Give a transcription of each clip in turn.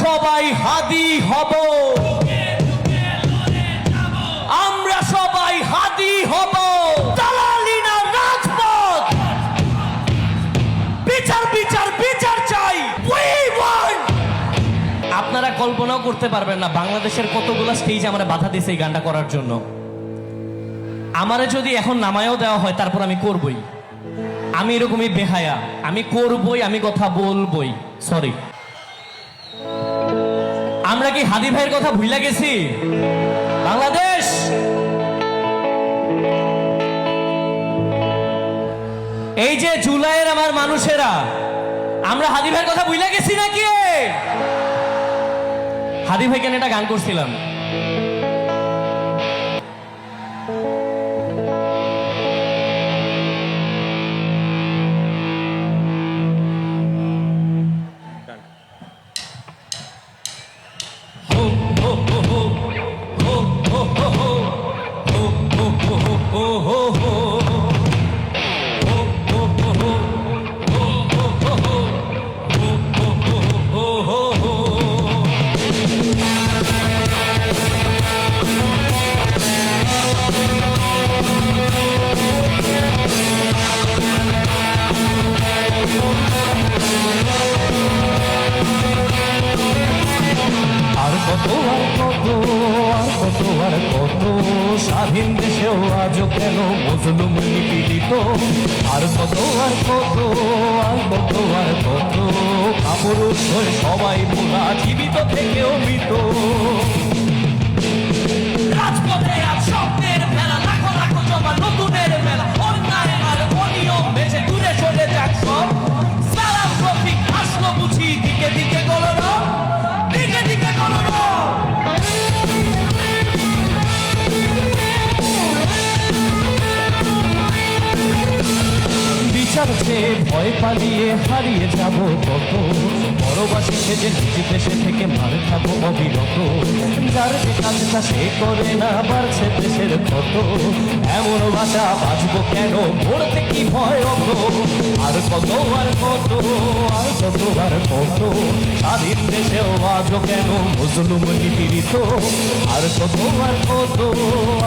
সবাই হাদি হব, আমরা সবাই হাদি হব। দালালি না রাজপথ, বিচার বিচার বিচার চাই। আপনারা কল্পনাও করতে পারবেন না বাংলাদেশের কতগুলো স্টেজ আমরা বাধা দিয়েছে এই গানটা করার জন্য। আমারে যদি এখন নামায়ও দেওয়া হয় তারপর আমি করবই। আমি এরকমই বেহায়া, আমি করবই, আমি কথা বলবই। সরি, আমরা কি হাদি ভাইয়ের কথা ভুলে গেছি? বাংলাদেশ এই যে জুলাইয়ের আমার মানুষেরা, আমরা হাদি ভাইয়ের কথা ভুলে গেছি নাকি? হাদি ভাই কেন একটা গান করছিলাম, স্বাধীন দেশেও আজও কেন মজলুম নিপীড়িত। আর কত আর কত আর কত আর কত কাপুরুষ হয়ে সবাই মোরা জীবিত থেকেও মৃত। রাজপথে আজ স্বপ্নের মেলা, লাখো লাখো জমা নতুনের মেলা। অন্যায় আর অনিয়ম বেঁচে দূরে চলে যাক সব। সালাম রফিক আসলো বুঝি দিকে দিকে গলর, দিকে দিকে গলর। বিচার চেয়ে ভয় পালিয়ে হারিয়ে যাব কত। বড়বাসী সেজে নিজ দেশে থেকে মার খাবো অবিরত। যার যে কাজটা সে করে না, বাড়ছে দেশের ক্ষত। এমন ভাষা বাঁচবো কেন, পড়তে কি ভয় অত। আর কত আর কত আর কত আর কত স্বাধীন দেশেও আজও কেন মজলুম নিপীড়িত। আর কত আর কত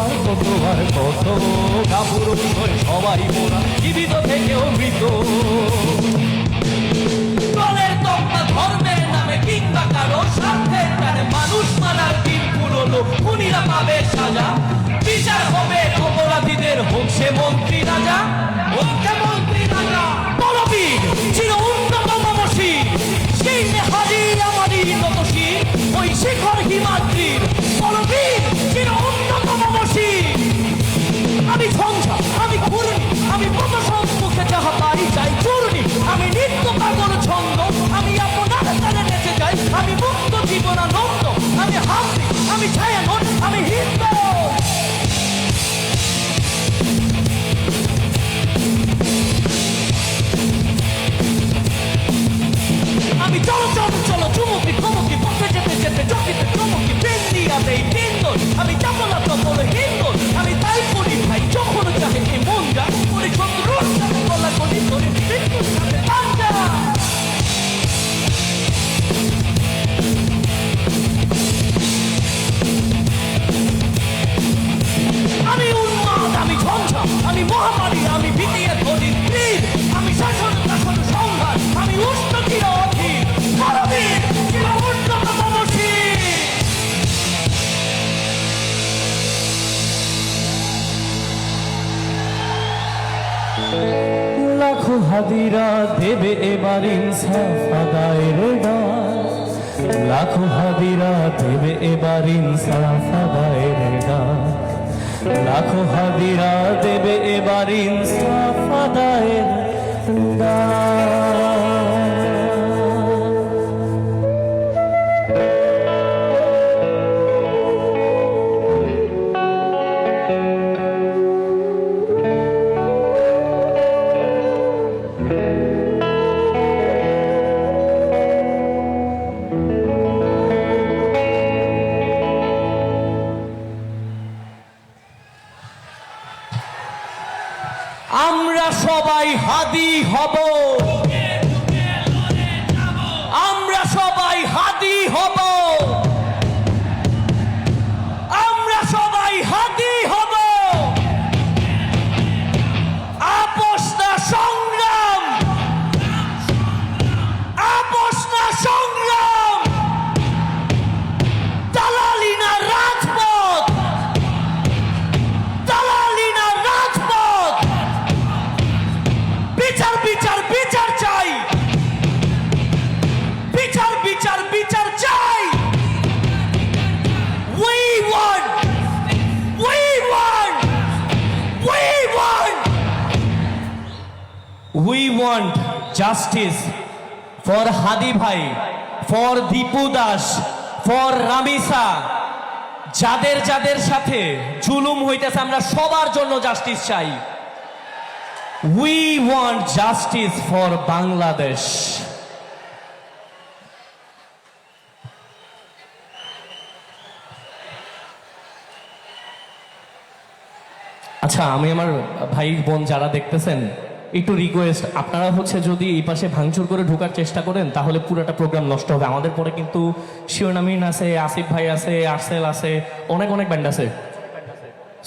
আর কত আর কত কাপুরুষ হয়ে সবাই মোরা জীবিত থেকেও মৃত। দলের তকমা ধর্মের নামে কিংবা কারো স্বার্থের টানে মানুষ মারার দিন পুরনো, খুনিরা পাবে সাজা। বিচার হবে অপরাধীদের, হোক সে মন্ত্রী রাজা, হোক সে মন্ত্রী রাজা। বলবীর চির উন্নত মমশীর, সেই হাজি আমারই নতশীর, ওই শিখর হিমাদ্রির। বলবীর চির উন্নত মমশীর। আমি ঝঞ্ঝা, আমি ঘূর্ণি, আমি কত সম্মুখে যাহা পাই চাই চূর্ণি। আমি নিত্য কাগর ছন্দ, আমি আপনার তালে নেচে যাই। আমি মুক্ত জীবনানন্দ, আমি হাসি, আমি ছায়ানট, আমি হিন্দ। আমি চলো চলো চলো চুমুকি থমকি পথে যেতে যেতে চকিতে চমকি পেন্দিয়া দেই তিন্দল। আমি চাপলা চপল হিন্দল, আমি তাই করি ভাই যখন চাহে এই মন যা করি। শত্রুর সাথে গলা করি ধরি মৃত্যুর সাথে পাঞ্জা। আমি উন্মাদ, আমি ঝঞ্ঝা, আমি মহামারী, আমি ভিটিয়ে ধরি তীর। আমি শাসন শাসন সংঘাত, আমি উষ্ণ চির অধীর। বলবীর চির উন্নত মমশীর। লাখো হাদিরা দেবে এবার ইনসাফ আদায়ের ডাক। লাখো হাদিরা দেবে এবার ইনসাফ আদায়ের ডাক। লাখো হাদিরা দেবে এবার ইনসাফ আদায়ের ডাক। আমরা সবাই হাদি হব, আমরা সবাই হাদি হব। উই ওয়ান্ট জাস্টিস ফর হাদি ভাই, ফর দীপু দাস, ফর রামিসা, যাদের যাদের সাথে জুলুম হইতেছে আমরা সবার জন্য জাস্টিস চাই। We want justice for Bangladesh. আচ্ছা, আমি আমার ভাই বোন যারা দেখতেছেন একটু রিকোয়েস্ট, আপনারা হচ্ছে যদি এই পাশে ভাঙচুর করে ঢোকার চেষ্টা করেন তাহলে পুরোটা প্রোগ্রাম নষ্ট হবে। আমাদের পরে কিন্তু শিওনামিন আছে, আসিফ ভাই আছে, আরসেল আছে, অনেক অনেক ব্যান্ড আছে।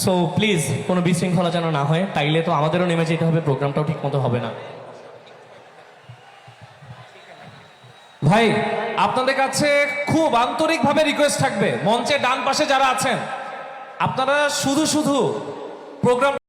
সো প্লিজ কোনো বিশৃঙ্খলা যেন না হয়, তাইলে তো আমাদেরও নেমে যেতে হবে, প্রোগ্রামটাও ঠিক মতো হবে না। ভাই আপনাদের কাছে খুব আন্তরিকভাবে রিকোয়েস্ট থাকবে, মঞ্চে ডান পাশে যারা আছেন আপনারা শুধু শুধু প্রোগ্রাম